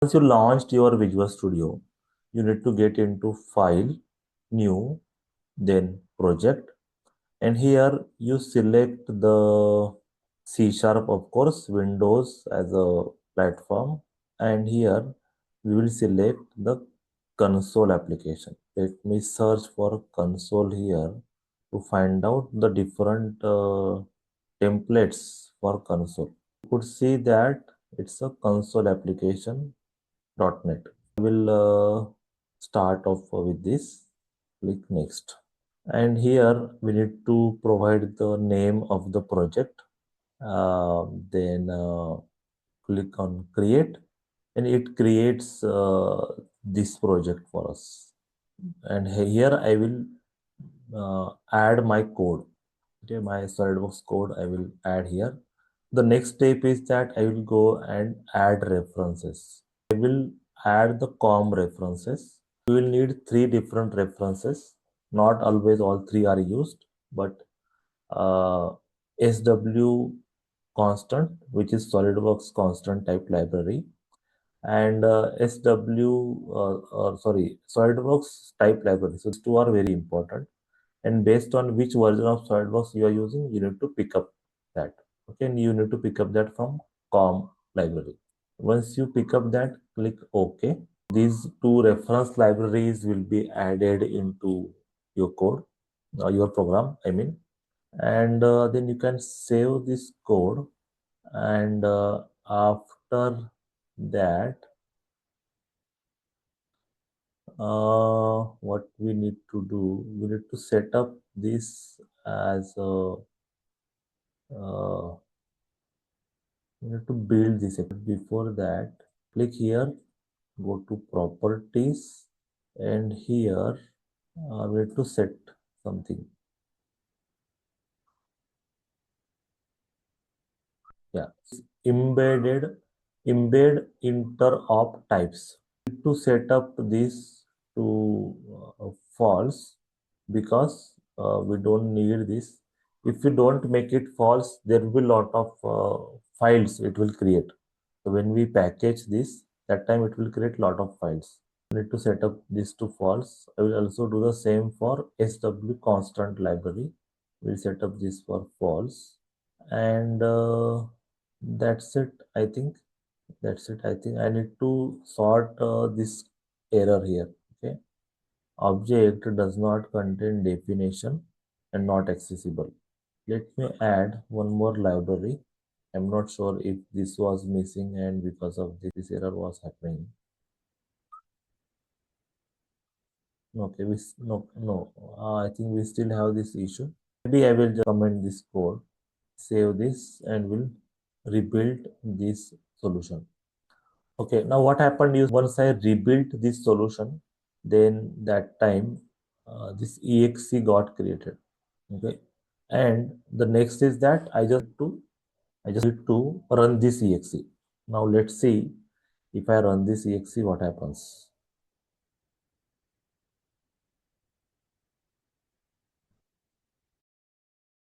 Once you launched your Visual Studio, you need to get into File, New, then Project, and here you select the C#, of course, Windows as a platform, and here we will select the console application. Let me search for console here to find out the different templates for console. You could see that it's a console application .NET. I will start off with this. Click next, and here we need to provide the name of the project. Then click on create, and it creates this project for us. And here I will add my code. Okay, my SolidWorks code I will add here. The next step is that I will go and add references. I will add the COM references. You will need 3 different references. Not always all 3 are used, but SW constant, which is SolidWorks constant type library, and SolidWorks type library. So these two are very important. And based on which version of SolidWorks you are using, you need to pick up that. Okay, and you need to pick up that from COM library. Once you pick up that, click OK. These 2 reference libraries will be added into your code, your program, I mean, and then you can save this code, and after that, what we need to do, we need to set up this as a we need to build this. Before that, click here, go to properties, and here we need to set something. Yeah, embed interop types. To set up this to false, because we don't need this. If you don't make it false, there will be a lot of files it will create. So when we package this, that time it will create a lot of files. We need to set up this to false. I will also do the same for SW constant library. We'll set up this for false, and that's it. I think I need to sort this error here. Okay, object does not contain definition and not accessible. Let me add one more library. I'm not sure if this was missing, and because of this error was happening. Okay, I think we still have this issue. Maybe I will just comment this code, save this, and will rebuild this solution. Okay, now what happened is, once I rebuilt this solution, then that time this exe got created. Okay, and the next is that I just need to run this exe. Now let's see if I run this exe, what happens.